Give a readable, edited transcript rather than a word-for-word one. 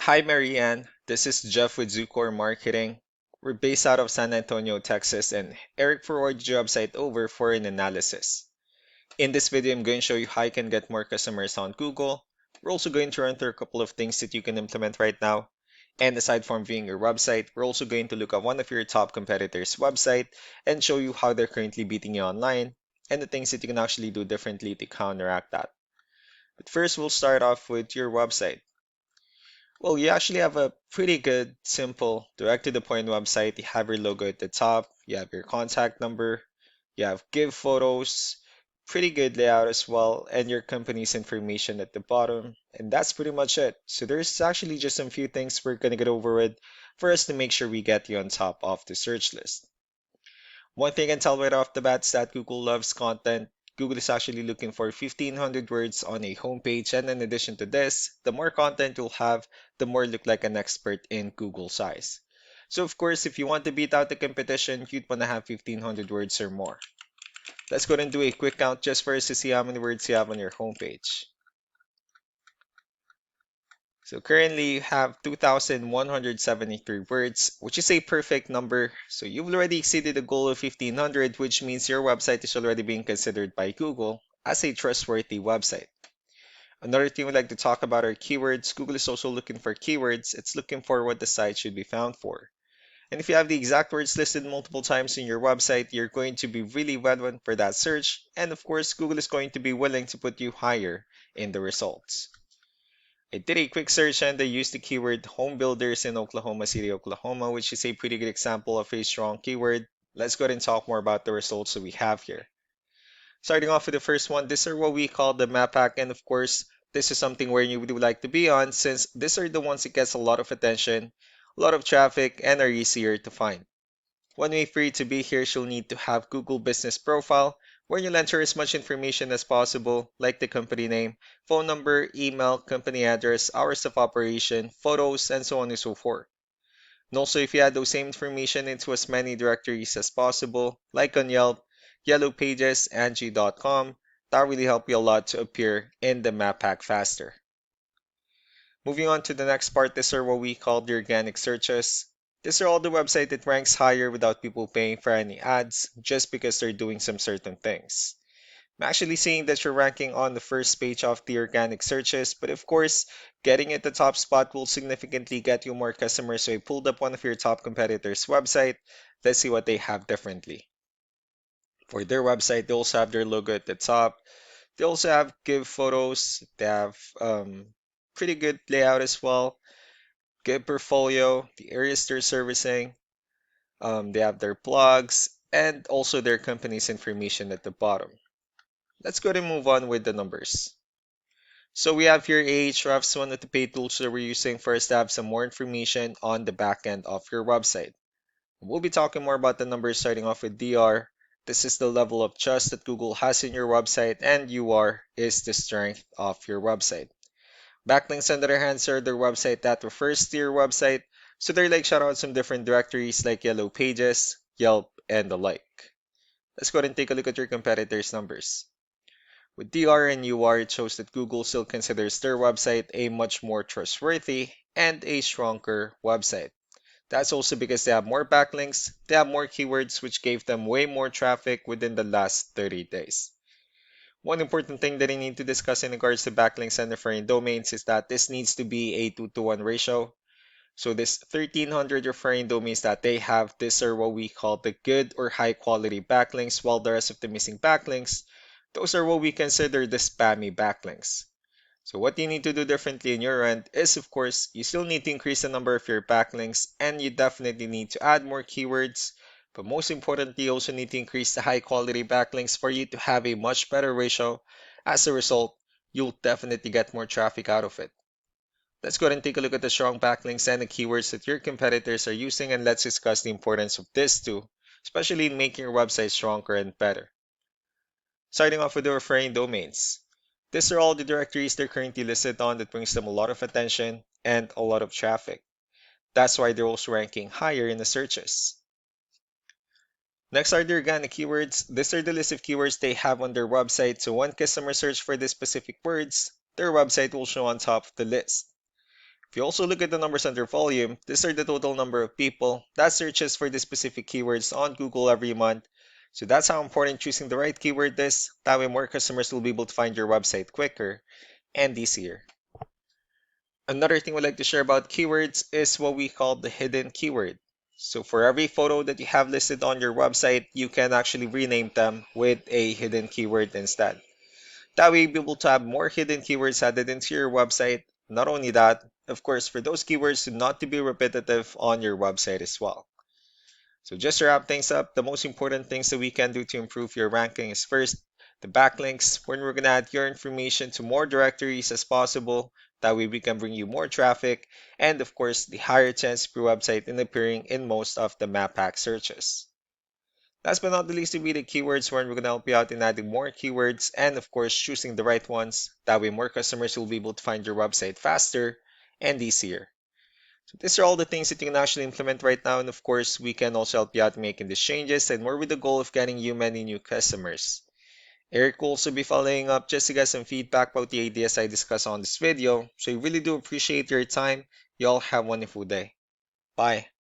Hi, Marianne. This is Jeff with Zucor Marketing. We're based out of San Antonio, Texas, and Eric forwarded your website over for an analysis. In this video, I'm going to show you how you can get more customers on Google. We're also going to run through a couple of things that you can implement right now. And aside from viewing your website, we're also going to look at one of your top competitors' website and show you how they're currently beating you online and the things that you can actually do differently to counteract that. But first, we'll start off with your website. Well, you actually have a pretty good, simple, direct to the point website. You have your logo at the top, you have your contact number, you have give photos, pretty good layout as well, and your company's information at the bottom. And that's pretty much it. So there's actually just some few things we're gonna get over with for us to make sure we get you on top of the search list. One thing I can tell right off the bat is that Google loves content. Google is actually looking for 1,500 words on a homepage, and in addition to this, the more content you'll have, the more you look like an expert in Google's eyes. So of course, if you want to beat out the competition, you'd want to have 1,500 words or more. Let's go ahead and do a quick count just for us to see how many words you have on your homepage. So currently you have 2,173 words, which is a perfect number. So you've already exceeded the goal of 1,500, which means your website is already being considered by Google as a trustworthy website. Another thing we'd like to talk about are keywords. Google is also looking for keywords. It's looking for what the site should be found for. And if you have the exact words listed multiple times in your website, you're going to be really relevant for that search. And of course, Google is going to be willing to put you higher in the results. I did a quick search and I used the keyword home builders in Oklahoma City, Oklahoma, which is a pretty good example of a strong keyword. Let's go ahead and talk more about the results that we have here. Starting off with the first one, these are what we call the map hack, and of course, this is something where you would like to be on since these are the ones that gets a lot of attention, a lot of traffic, and are easier to find. One way for you to be here is you'll need to have Google Business Profile, where you'll enter as much information as possible, like the company name, phone number, email, company address, hours of operation, photos, and so on and so forth. And also, if you add those same information into as many directories as possible, like on Yelp, Yellow Pages, Angie.com, that really help you a lot to appear in the map pack faster. Moving on to the next part, these are what we call the organic searches. These are all the website that ranks higher without people paying for any ads, just because they're doing some certain things. I'm actually seeing that you're ranking on the first page of the organic searches, but of course, getting at the top spot will significantly get you more customers. So I pulled up one of your top competitors' website. Let's see what they have differently. For their website, they also have their logo at the top. They also have give photos. They have pretty good layout as well. Good portfolio, the areas they're servicing. They have their blogs and also their company's information at the bottom. Let's go ahead and move on with the numbers. So we have here Ahrefs, one of the paid tools that we're using first to have some more information on the back end of your website. We'll be talking more about the numbers starting off with DR. This is the level of trust that Google has in your website, and UR is the strength of your website. Backlinks, on the other hand, are their website that refers to your website, so they're like shout out some different directories like Yellow Pages, Yelp, and the like. Let's go ahead and take a look at your competitors' numbers. With DR and UR, it shows that Google still considers their website a much more trustworthy and a stronger website. That's also because they have more backlinks, they have more keywords, which gave them way more traffic within the last 30 days. One important thing that I need to discuss in regards to backlinks and referring domains is that this needs to be a 2-to-1 ratio. So this 1,300 referring domains that they have, these are what we call the good or high quality backlinks, while the rest of the missing backlinks, those are what we consider the spammy backlinks. So what you need to do differently in your end is, of course, you still need to increase the number of your backlinks, and you definitely need to add more keywords. But most importantly, you also need to increase the high quality backlinks for you to have a much better ratio. As a result, you'll definitely get more traffic out of it. Let's go ahead and take a look at the strong backlinks and the keywords that your competitors are using, and let's discuss the importance of this too, especially in making your website stronger and better. Starting off with the referring domains. These are all the directories they're currently listed on that brings them a lot of attention and a lot of traffic. That's why they're also ranking higher in the searches. Next are the organic keywords. These are the list of keywords they have on their website, so when customers search for these specific words, their website will show on top of the list. If you also look at the numbers under volume, these are the total number of people that searches for the specific keywords on Google every month. So that's how important choosing the right keyword is. That way more customers will be able to find your website quicker and easier. Another thing we'd like to share about keywords is what we call the hidden keyword. So for every photo that you have listed on your website, you can actually rename them with a hidden keyword instead. That way you'll be able to have more hidden keywords added into your website. Not only that, of course, for those keywords to not to be repetitive on your website as well. So just to wrap things up, the most important things that we can do to improve your ranking is first, the backlinks, when we're going to add your information to more directories as possible. That way we can bring you more traffic, and of course, the higher chance of your website in appearing in most of the map pack searches. Last but not the least will be the keywords where we're going to help you out in adding more keywords and of course choosing the right ones. That way more customers will be able to find your website faster and easier. So these are all the things that you can actually implement right now, and of course we can also help you out making these changes and more with the goal of getting you many new customers. Eric will also be following up just to get some feedback about the ideas I discussed on this video. So I really do appreciate your time. You all have a wonderful day. Bye.